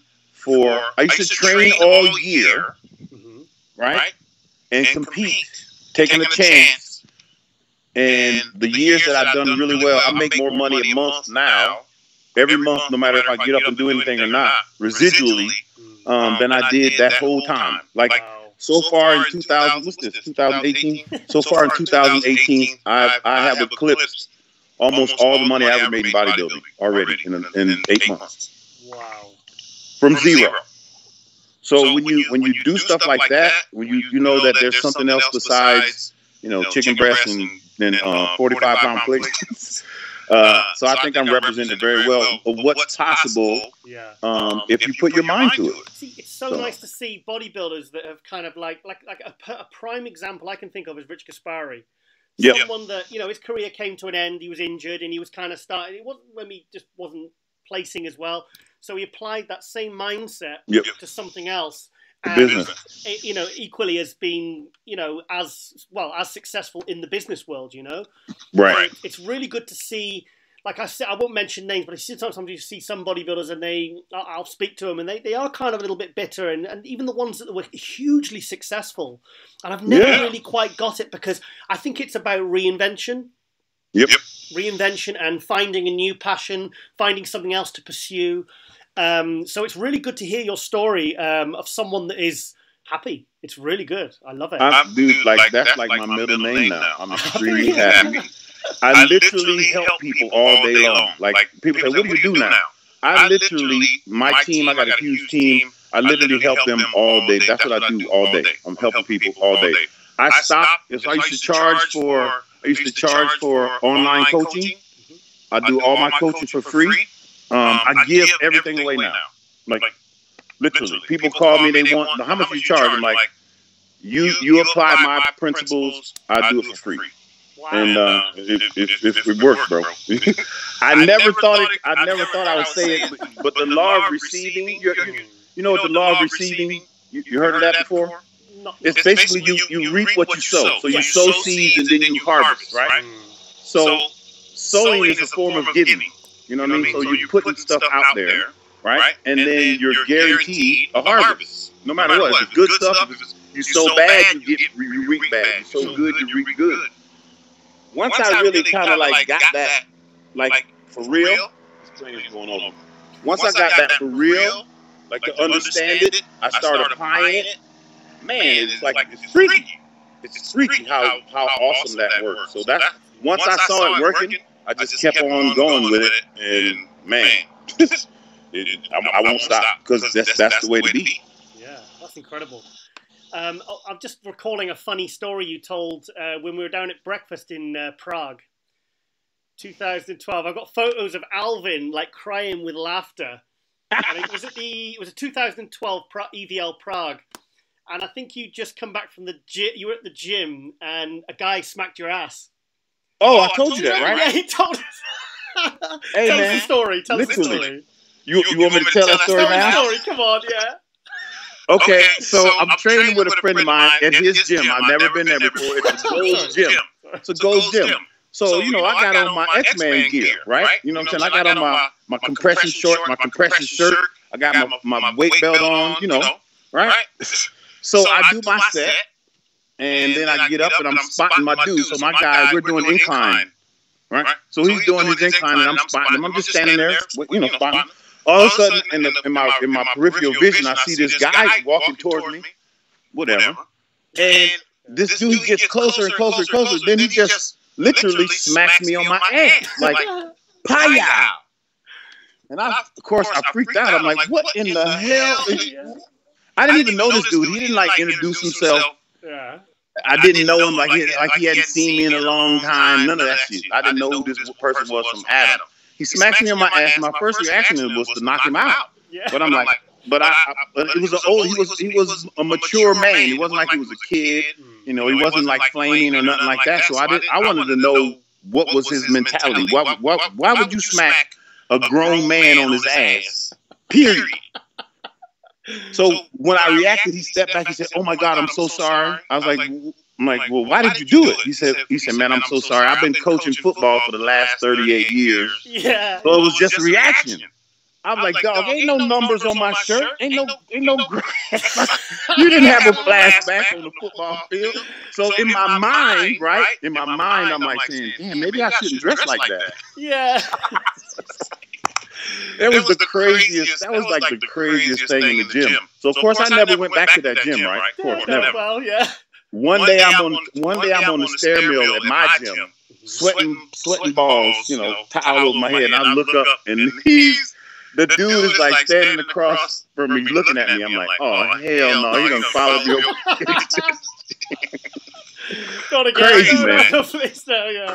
all year, right, and compete, taking a chance. And the years that I've done really well, I make more money a month now, every month, no matter if I get up and do anything or not, residually, than I did that whole time. Like so far in 2018. So far in 2018, I have eclipsed almost all the money I ever made in bodybuilding already in 8 months.
Wow.
From zero. So when you do stuff like that, when you know that there's something else besides, you know, chicken breast and 45-pound plates. So I think I'm represented very well of what's possible if you put your mind to it.
See, it's so nice to see bodybuilders that have kind of like a prime example I can think of is Rich Gaspari. Someone that, you know, his career came to an end, he was injured, and he was kind of starting, it wasn't when he just wasn't placing as well. So he applied that same mindset to something else. And,
business.
You know, equally as being, you know, as successful in the business world, you know?
Right.
So it's really good to see, like I said, I won't mention names, but I see sometimes you see some bodybuilders and I'll speak to them and they are kind of a little bit bitter and even the ones that were hugely successful. And I've never really quite got it because I think it's about reinvention. Reinvention and finding a new passion, finding something else to pursue. So it's really good to hear your story of someone that is happy. It's really good. I love it.
Dude, like that's like my middle name now. I'm extremely happy. I literally help people all day long. Like people say, what do you do now? I literally, my team, I got a huge team. I literally help them all day. That's what I do all day. I'm helping people all day. I used to charge for online coaching. I do all my coaching for free. I give everything away now. Like literally, people call me. They want how much you charge. I'm like, you apply my principles. I do it for free. Wow. And it works, bro. I never thought I would say it, but the law of receiving. You know what the law of receiving? You heard of that before? It's basically you reap what you sow. So you sow seeds and then you harvest, right? So sowing is a form of giving. You know what I mean? So you're putting stuff out there, right? And then you're guaranteed a harvest, no matter what. If it's good stuff, if you sow bad, you reap bad. You sow good, you reap good. Once I really kind of like got that, like for real, this plane is going over. Once I got that for real, like to understand it, I started applying it. Man, it's freaky. It's freaky how awesome that works. So that's once I saw it working, I just kept on going with it, and man, I won't stop because that's the way to be.
Yeah, that's incredible. I'm just recalling a funny story you told when we were down at breakfast in Prague, 2012. I've got photos of Alvin like crying with laughter. And it was a 2012 EVL Prague, and I think you just come back from the gym. You were at the gym, and a guy smacked your ass.
Oh, I told you that, right?
Yeah, he told us.
Hey,
tell
man,
us the story. Tell us the
literally.
story.
You want me to tell that story now?
Tell the story. Come on, yeah.
Okay, so I'm training with a friend of mine at his gym. I've never been there before. It's a Gold's gym. It's a Gold's gym. So, you know, I got on my X-Man gear, right? You know what I'm saying? I got on my compression short, my compression shirt. I got my weight belt on, you know, right? So I do my set, and then I get up and I'm spotting my dude. So my guy, we're doing incline, right? So he's doing his incline, and I'm spotting him. I'm just standing there, you know, spotting him. All of a sudden, in my peripheral vision, I see this guy walking towards me, whatever. And this dude gets closer and closer and closer. Then he just literally smacks me on my ass, like, "Paya!" And of course, I freaked out. I'm like, "What in the hell?" I didn't even know this dude. He didn't like introduce himself.
Yeah.
I didn't know him like he hadn't seen me in a long time. None of that shit. I didn't know who this person was from Adam. He smacks me on my ass. My first reaction was to knock him out. Yeah. But I'm like, but it was he was a mature man. He wasn't like he was a kid. You know, he wasn't like flaming or nothing like that. So I wanted to know what was his mentality. Why would you smack a grown man on his ass? Period. So when I reacted, he stepped back. He said, "Oh my God, I'm so sorry." I was like, "Well, why did you do it?" He said, "Man, I'm so sorry. I've been coaching football for the last 38 years."
Yeah.
So it was just a reaction. I was like, "Dog, ain't no numbers on my shirt. Ain't no grass." You didn't have a flashback on the football field. So in my mind, right? In my mind, I'm like saying, "Damn, maybe I shouldn't dress like that."
Yeah.
That was the craziest. That was like the craziest thing in the gym. So of course I never went back to that gym, right? Of course, never.
Well, yeah.
One day I'm on the stair mill at my gym, sweating balls, you know, towel over my head, and I look up, and the dude is like standing across from me, looking at me. I'm like, "Oh hell no, he done followed me over." Crazy, man.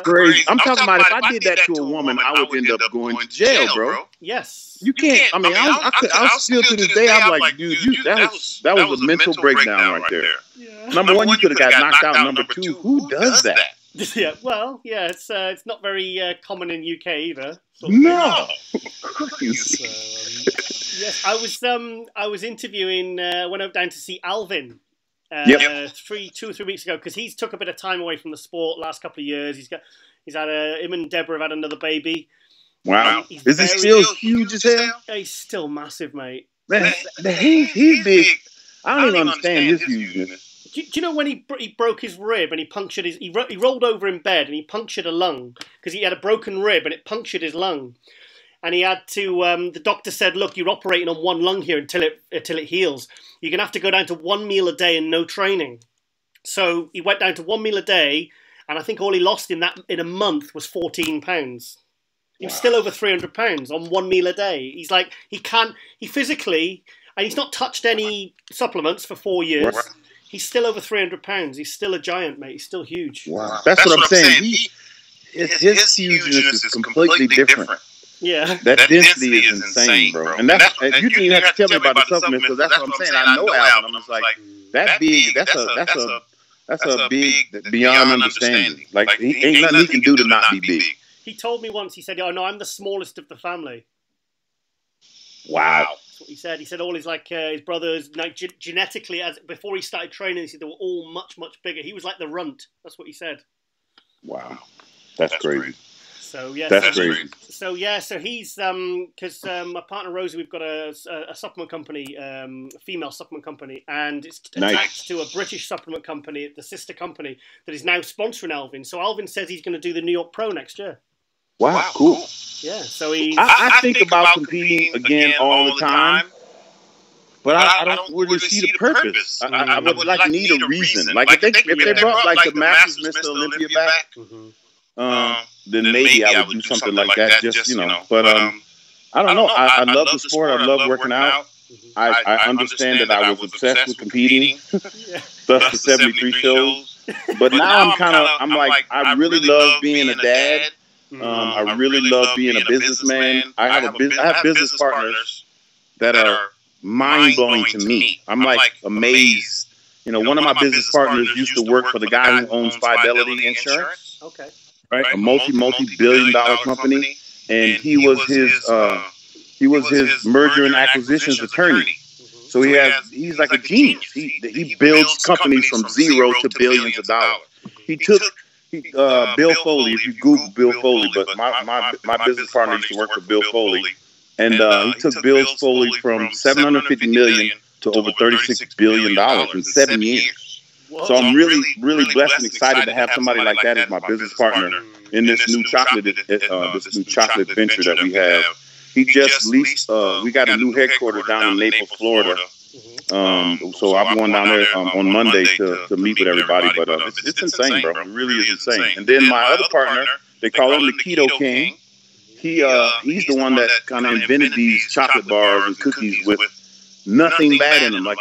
Crazy. I'm talking about if I did that to a woman, I would end up going to jail, bro.
Yes.
You can't. I mean, I still to this day, I'm like, dude, that was a mental breakdown right there. Yeah. Number one, you could have got knocked out. Number two, who does that?
Yeah. Well, yeah, it's not very common in UK either.
No.
Yes, I was interviewing. Went up down to see Alvin. 2 or 3 weeks ago, because he's took a bit of time away from the sport last couple of years. He's had him and Deborah have had another baby.
Wow. Is he still huge as hell?
He's still massive, mate.
Man, he's big. I don't even understand his hugeness.
Do you know when he broke his rib and he punctured he rolled over in bed and he punctured a lung because he had a broken rib and it punctured his lung. And he had to, the doctor said, "Look, you're operating on one lung here until it heals. You're going to have to go down to 1 meal a day and no training." So he went down to 1 meal a day, and I think all he lost in a month was 14 pounds. He was still over 300 pounds on 1 meal a day. He's like, he physically, and he's not touched any supplements for 4 years. Right. He's still over 300 pounds. He's still a giant, mate. He's still huge.
Wow. That's what I'm saying. His hugeness is completely different.
Yeah,
that density is insane, bro. And that's you didn't even have to tell me about the supplements, because that's what I'm saying. I know Alvin. I'm just like, that big. That's a big beyond understanding. Like ain't nothing he can do to not be big.
He told me once. He said, "Oh no, I'm the smallest of the family."
Wow.
That's what he said. He said all his his brothers, like genetically, as before he started training, he said they were all much bigger. He was like the runt. That's what he said.
Wow, that's crazy.
So yeah,
that's crazy.
So he's because my partner Rosie, we've got a supplement company, a female supplement company, and it's attached to a British supplement company, the sister company that is now sponsoring Alvin. So Alvin says he's going to do the New York Pro next year.
Wow, cool.
Yeah, so he's.
I think about competing again all the time, but I don't really see the purpose. I would like need a reason. Like if they brought like the Masters Mr. Olympia back. Then maybe I would do something like that, just, you know. But I don't know. I love the sport. I love working out. I understand that I was obsessed with competing, thus the 73 shows. But now I'm like, I really love being a dad. I really love being a businessman. I have business partners that are mind-blowing to me. I'm like amazed. You know, one of my business partners used to work for the guy who owns Fidelity Insurance.
Okay.
Right, a multi-billion-dollar company, and he was his merger and acquisitions attorney. So he's like a genius. He builds companies from zero to billions of dollars. He took Bill Foley. If you Google Bill Foley, but my business partner used to work for Bill Foley, and he took Bill Foley from $750 million to over $36 billion in 7 years. So I'm really blessed and excited to have somebody like that as my business partner in this new chocolate venture that we have. He just leased. We got a new headquarters down in Naples, Florida. So I'm going down there on Monday to meet with everybody. But it's insane, bro. It really is insane. And then my other partner, they call him the Keto King. He's the one that kind of invented these chocolate bars and cookies with nothing bad in them. Like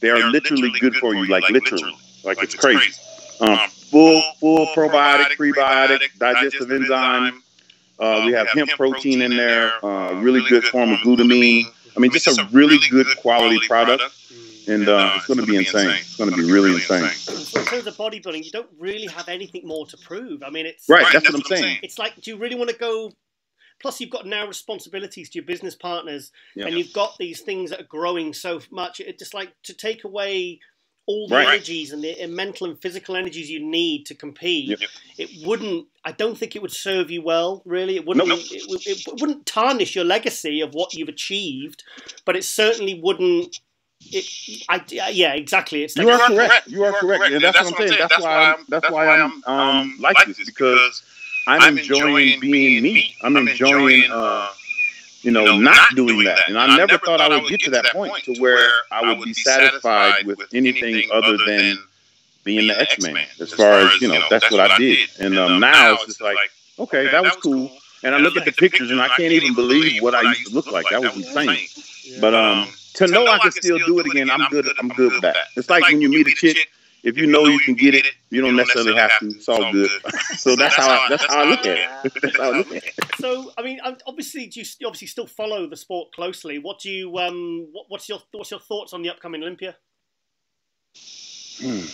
they are literally good for you, like literally. Like it's crazy. Full probiotic, prebiotic, digestive enzyme. We have hemp protein in there, really good form of glutamine. I mean, just a really good quality product. And it's going to be insane. It's going to be really insane.
So in terms of bodybuilding, you don't really have anything more to prove. I mean, it's
right. That's what I'm saying.
It's like, do you really want to go? Plus, you've got now responsibilities to your business partners, and you've got these things that are growing so much. It's just like to take away all the energies and the mental and physical energies you need to compete. It wouldn't. I don't think it would serve you well. Really, it wouldn't. It wouldn't tarnish your legacy of what you've achieved, but it certainly wouldn't. Yeah, exactly. It's like,
you are correct. You are correct. And that's what I'm saying. That's why I'm like this, because I'm enjoying being me. I'm enjoying, not doing that. And I never thought I would get to that point to where I would be satisfied with anything other than being the X-Man. As far as, that's what I did. And now it's just like, okay, that was cool. And I look at the pictures and I can't even believe what I used to look like. That was insane. But to know I can still do it again, I'm good with that. It's like when you meet a chick, if you know you can get it, you don't necessarily have to. It's all good. So that's how I look at it. That's how I look at it.
So I mean, obviously, you obviously still follow the sport closely. What do you what's your thoughts on the upcoming Olympia?
The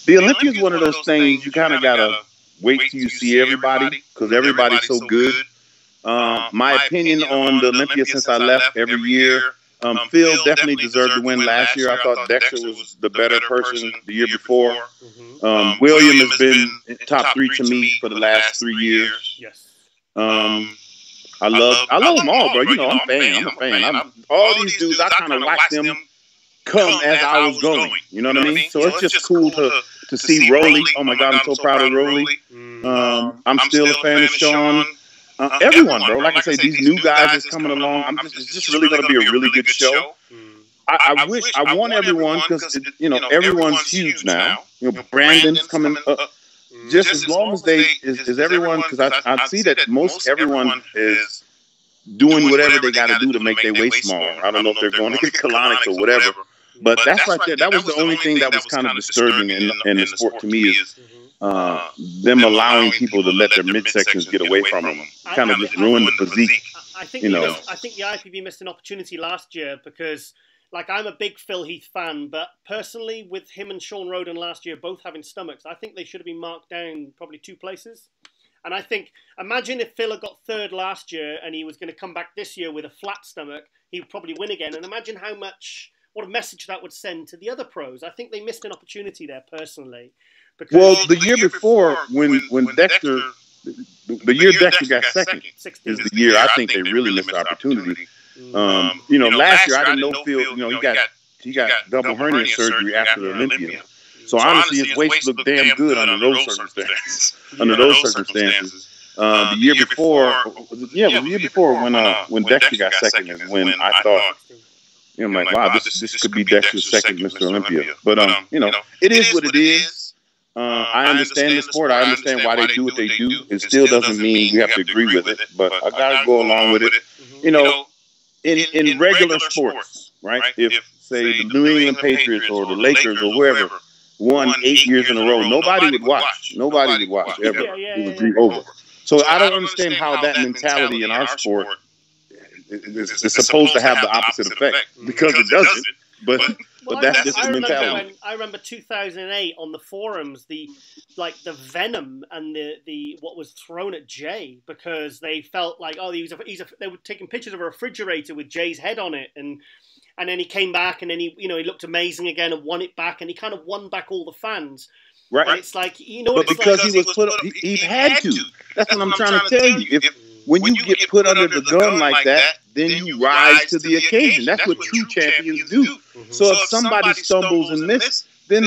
Olympia is one of those things you kind of gotta wait till you see everybody, because everybody's so good. My opinion on the Olympia since I left every year, Phil definitely deserved to win last year. I thought Dexter was the better person the year before. William has been top 3 to me for the last 3 years.
Yes.
I love them all, bro. I'm a fan. All these dudes, I kind of watched them come as I was going. You know what I mean? So it's just cool to see Rolly. Oh my God, I'm so proud of Rolly. I'm still a fan of Sean. Everyone, bro. Like I say, these new guys that's coming along. It's just really going to be a really good show. I want everyone, because everyone's huge now. Brandon's coming up. Just as long as is everyone, because I see that most everyone is doing whatever they got to do to make their waist smaller. I don't know if they're going to get colonics or whatever, but that's right there. That was the only thing that was kind of disturbing in the sport to me, is them allowing people to let their midsections get away from them. Kind of just ruin the physique.
I think the IFBB missed an opportunity last year, because, like, I'm a big Phil Heath fan, but personally, with him and Sean Roden last year both having stomachs, I think they should have been marked down probably 2 places. And I think, imagine if Phil had got 3rd last year and he was going to come back this year with a flat stomach, he would probably win again. And imagine what a message that would send to the other pros. I think they missed an opportunity there, personally.
Well, the year before, when Dexter, the year Dexter got second, is the year I think they really missed the opportunity. Last year I didn't know Phil. He got double hernia surgery after the Olympia. So honestly, his waist looked damn good under those circumstances. The year before, when Dexter got second is when I thought, I'm like, wow, this could be Dexter's second Mr. Olympia. But it is what it is. I understand the sport. I understand why they do what they do. It still doesn't mean we have to agree with it, but I gotta go along with it. In regular sports, right? If, say, the New England Patriots or the Lakers or whoever won 8 years in a row, nobody would watch. Nobody would watch ever. It would be over. So I don't understand how that mentality in our sport is supposed to have the opposite effect, because it doesn't. But that's just the mentality.
I remember 2008 on the forums, the venom and the what was thrown at Jay, because they felt like, oh, they were taking pictures of a refrigerator with Jay's head on it, and then he came back and then he looked amazing again and won it back, and he kind of won back all the fans.
Right.
And it's like,
but because he was put up, he had to. That's what I'm trying to tell you. When you get put under the gun like that, then you rise to the occasion. That's what true champions do. So if somebody stumbles and misses, then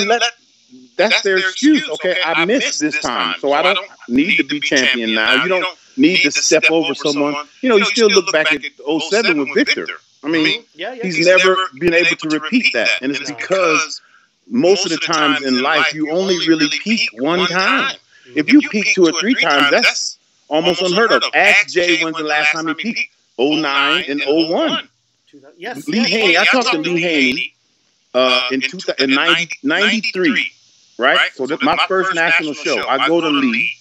that's their excuse. Okay, I missed this time, so I don't need to be champion now. You don't need to step over someone. You still look back at 07 with Victor. I mean, he's never been able to repeat that. And it's because most of the times in life, you only really peak one time. If you peak 2 or 3 times, that's almost unheard of. Ask Jay when's the last time he peaked. 09 and 01.
Yes.
Lee Haney, I talked to Lee Haney in 93, right? So that's my first national show. I go to Lee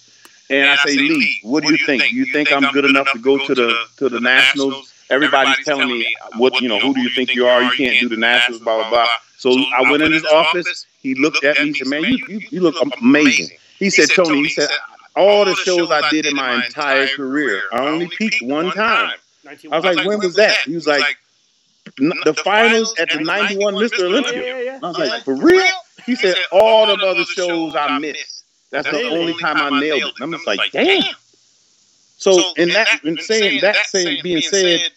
and I say, Lee, what do you think? You think I'm good enough to go to the nationals everybody's telling me what, you know, who do you think you are? You can't do the nationals, blah, blah, blah. So I went in his office. He looked at me. He said, man, you look amazing. He said, Tony, he said, all the shows I did in my entire career, I only peaked one time. I was like, when was that? He was like, the finals at the 91 Mr. Olympia. I was like, for real? He said, all the other shows I missed. That's the only time I nailed it. And I'm just like, damn. So being said,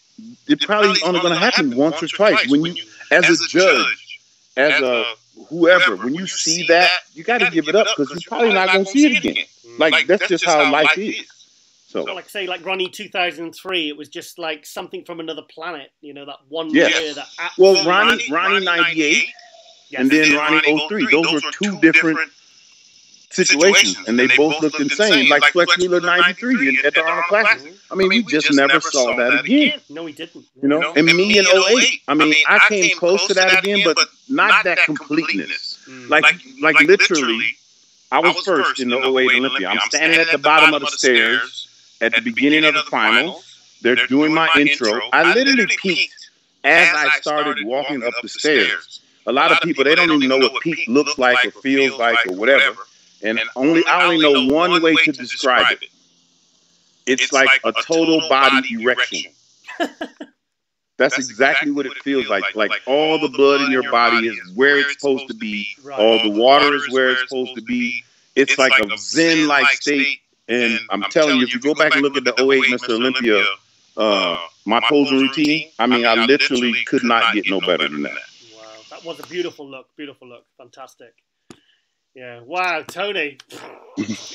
it probably only going to happen once or twice. When you, as a judge, as a whoever, when you see that, you got to give it up because you're probably not going to see it again. Like, that's just how life is. So,
like say, like Ronnie 2003, it was just like something from another planet. You know, that one year. That
well, Ronnie 98, and then Ronnie 03. Those were two different situations, and they both looked insane. Like Flex Wheeler 93 at the Arnold Classic. I mean, we just never saw that again.
No, we didn't.
You know, and me in 08. I mean, I came close to that again, but not that completeness. Like literally, I was first in the 08 Olympia. I'm standing at the bottom of the stairs at the beginning of the finals. They're doing my intro. I literally peaked as I started walking up the stairs. A lot of people, they don't even know what peak looks like or feels like or whatever. And I only know one way to describe it. It's like a total body erection. That's exactly what it feels like. Like all the blood in your body is where it's supposed to be. All the water is where it's supposed to be. It's like a zen-like state. And I'm telling you, if you go back and look at the 08 Mr. Olympia, my posing routine, I mean, I literally could not get no better than that.
Wow, that was a beautiful look. Beautiful look. Fantastic. Yeah. Wow, Tony.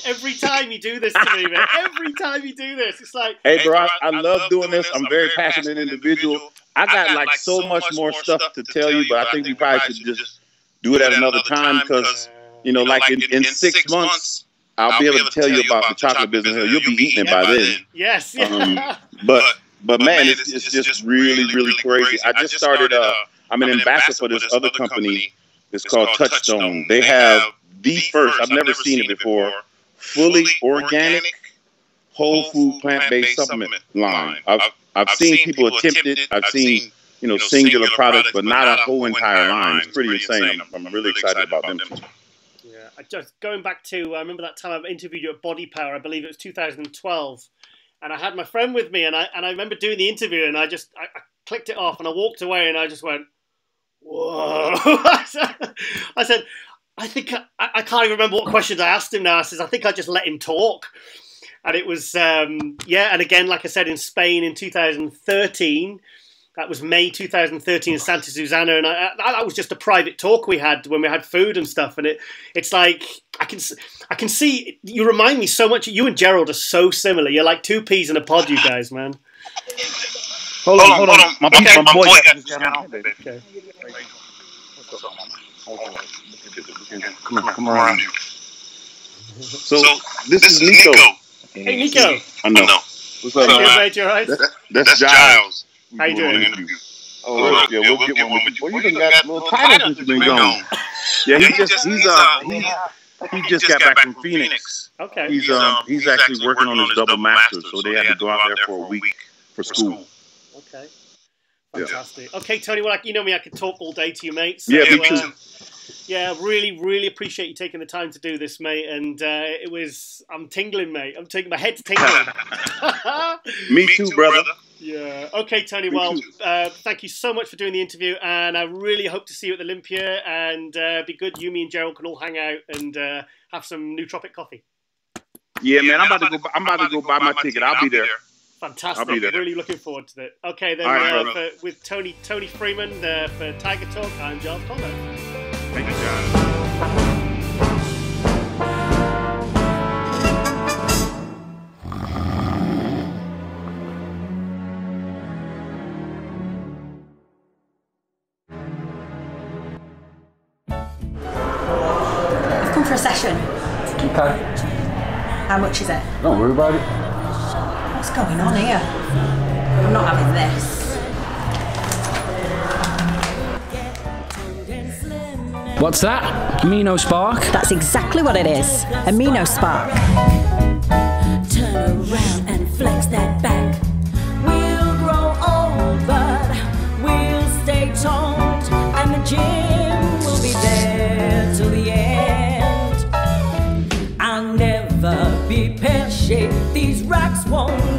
Every time you do this to me, man. Every time you do this, it's like...
Hey, bro, I love doing this. I'm a very passionate individual. I got like so much more stuff to tell you, but I think we probably should just do it at another time because, you know, like in 6 months, I'll be able to tell you about the chocolate business. You'll be eating it by then.
Yes.
But man, it's just really, really crazy. I just started, I'm an ambassador for this other company. It's called Touchstone. They have the first, I've never seen it before, fully organic, whole food, plant-based supplement line. I've seen people attempt it. I've seen, you know, singular products, but not a whole entire line. It's pretty insane. I'm really excited about them too.
Just going back to, I remember that time I interviewed you at Body Power, I believe it was 2012, and I had my friend with me, and I remember doing the interview, and I clicked it off, and I walked away, and I just went, whoa. I said, I think, I can't even remember what questions I asked him now. I said, I think I just let him talk. And it was, yeah, and again, like I said, in Spain in 2013, that was May 2013 in Santa Susana, and that was just a private talk we had when we had food and stuff. And it's like I can see you remind me so much. You and Gerald are so similar. You're like two peas in a pod, you guys, man.
Hold on. My boy got on.
Okay.
Come around. So this is Nico.
Hey, Nico.
I know. What's up, man?
Mate, you all right?
That's Giles.
How you doing?
Oh, yeah, we'll get one with you. Well, you done got a little tighter since you've been gone. Yeah, he just got back from Phoenix.
Okay.
He's actually working on his double master, so they had to go out there for a week for school.
Okay. Fantastic. Yeah. Okay, Tony, well, you know me, I could talk all day to you, mate. So,
yeah, me too.
Yeah, really, really appreciate you taking the time to do this, mate. And I'm tingling, mate. My head's tingling.
Me too, brother.
Yeah. Okay, Tony. Well, thank you so much for doing the interview, and I really hope to see you at the Olympia. And be good. You, me, and Gerald can all hang out and have some nootropic coffee.
Yeah, man. I'm about to go buy my ticket. I'll be there.
Fantastic. I'll be there. Really looking forward to it. Okay, then right, with Toney Freeman for Tiger Talk, I'm Giles Conner.
Thank you, Giles.
For a session.
Okay.
How much is it?
Don't worry about it.
What's going on here? I'm not having this.
What's that? Amino Spark?
That's exactly what it is. Amino Spark.
Turn around and flex that back. We'll grow old. won't